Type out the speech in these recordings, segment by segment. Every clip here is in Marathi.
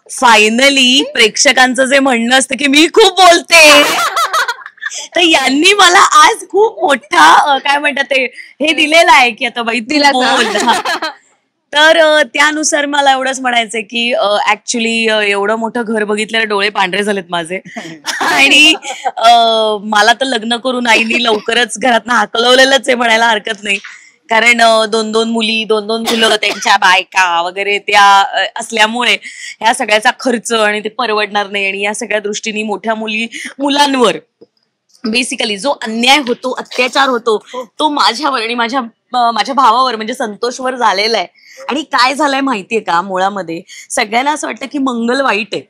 फायनली प्रेक्षकांचं जे म्हणणं असतं की मी खूप बोलते, तर यांनी मला आज खूप मोठा काय म्हणतात ते हे दिलेलं आहे की आता बाई तू बोल. तर त्यानुसार मला एवढंच म्हणायचंय की ऍक्च्युली एवढं मोठं घर बघितल्यावर डोळे पांढरे झालेत माझे. आणि मला तर लग्न करून आईनी लवकरच घरातनं हाकलवलेलंच आहे म्हणायला हरकत नाही. कारण 2-2 मुली, 2-2 मुलं, त्यांच्या बायका वगैरे त्या असल्यामुळे ह्या सगळ्याचा खर्च आणि ते परवडणार नाही. आणि या सगळ्या दृष्टीने मोठ्या मुलांवर बेसिकली जो अन्याय होतो, अत्याचार होतो, तो माझ्यावर आणि माझ्या भावावर म्हणजे संतोषवर झालेला आहे. आणि काय झालंय माहितीये का, मुळामध्ये सगळ्यांना असं वाटतं की मंगल वाईट आहे,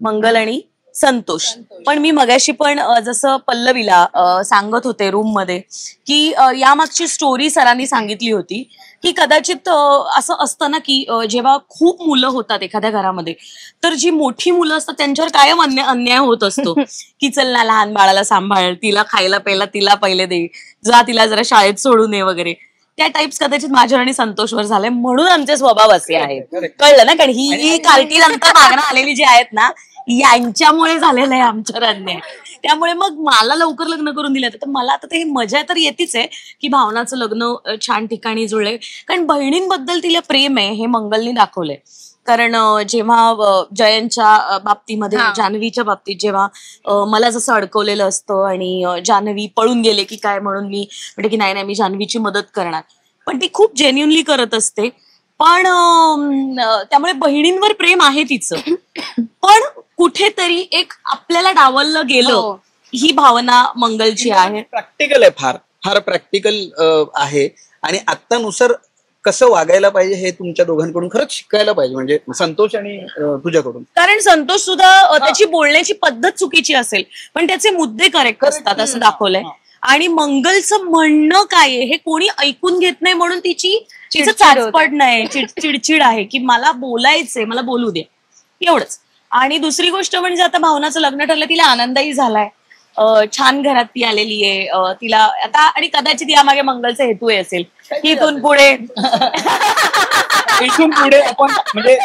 मंगल आणि संतोष. पण मी मगाशी पण जसं पल्लवीला सांगत होते रूम मध्ये की यामागची स्टोरी सरांनी सांगितली होती की कदाचित असं असतं ना की जेव्हा खूप मुलं होतात एखाद्या घरामध्ये, तर जी मोठी मुलं असतात त्यांच्यावर कायम अन्याय होत असतो की चल ना लहान बाळाला सांभाळ, तिला खायला प्यायला तिला पहिले दे, जा तिला जरा शाळेत सोडू नये वगैरे. त्या टाइप्स कदाचित माझ्यावर आणि संतोषवर झाले, म्हणून आमचे स्वभाव असे आहेत. कळलं ना, कारण ही कार्टी नंतर मागणं आलेली जी आहेत ना, यांच्यामुळे झालेलं आहे आमच्यावर अन्याय. त्यामुळे मग मला लवकर लग्न करून दिलं तर मला आता ते मजा तर येतेच आहे की भावनाचं लग्न छान ठिकाणी जुळलंय. कारण बहिणींबद्दल तिला प्रेम आहे हे मंगलनी दाखवलंय. कारण जेव्हा जयंतच्या बाबतीमध्ये, जान्हवीच्या बाबतीत जेव्हा मला जसं अडकवलेलं असतं आणि जान्हवी पळून गेले की काय म्हणून मी म्हणजे की नाही मी जान्हवीची मदत करणार, पण ती खूप जेन्युनली करत असते. पण त्यामुळे बहिणींवर प्रेम आहे तिचं, पण कुठेतरी एक आपल्याला डावललं गेलं ही भावना मंगलची आहे. प्रॅक्टिकल आहे, फार फार प्रॅक्टिकल आहे. आणि आत्तानुसार कसं वागायला पाहिजे हे तुमच्या दोघांकडून खरंच शिकायला पाहिजे, म्हणजे संतोष आणि तुझ्याकडून. कारण संतोष सुद्धा त्याची बोलण्याची पद्धत चुकीची असेल पण त्याचे मुद्दे करेक्ट असतात असं दाखवलंय. आणि मंगलचं म्हणणं काय आहे हे कोणी ऐकून घेत नाही म्हणून तिचं चाचपड नाही, चिडचिड आहे की मला बोलायचंय, मला बोलू दे, एवढंच. आणि दुसरी गोष्ट म्हणजे आता भावनाचं लग्न ठरलं, तिला आनंदही झालाय, छान घरात ती आलेली आहे. तिला आता आणि कदाचित यामागे मंगलचा हेतूही असेल की इथून पुढे आपण म्हणजे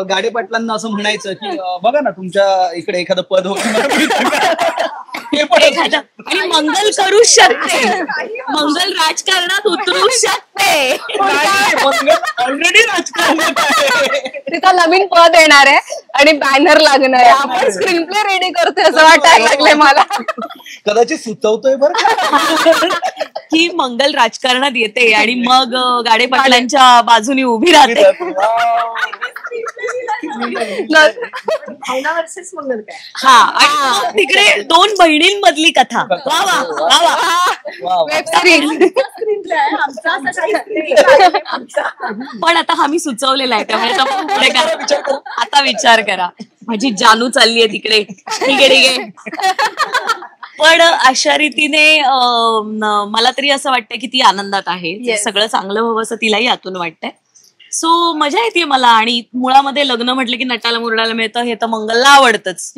गाडे पाटलांना असं म्हणायचं की बघा ना तुमच्या इकडे एखादं पद आणि मंगल करू शकते, मंगल राजकारणात उतरू शकते, ऑलरेडी राजकारणात तिथं नवीन पद येणार आहे आणि बॅनर लागणार आहे. आपण स्क्रीन प्ले रेडी करतोय असं वाटायला लागलंय मला. कदाचित सुचवतोय बरं की मंगल राजकारणात येते आणि मग गाडे पाटलांच्या बाजूने उभी राहते. हा, आणि तिकडे 2 बहिणींमधली कथा. वा वा वा. Web series. पण आता हा मी सुचवलेला आहे त्यामुळे पुढे करा, आता विचार करा. माझी जानू चालली आहे तिकडे, ठीक आहे. पण अशा रीतीने मला तरी असं वाटतं की ती आनंदात आहे, सगळं चांगलं व्हावं असं तिलाही आतून वाटतंय. सो मजा येते मला. आणि मुळामध्ये लग्न म्हटलं की नटाला मुरडाला मिळतं हे तर मंगलला आवडतंच.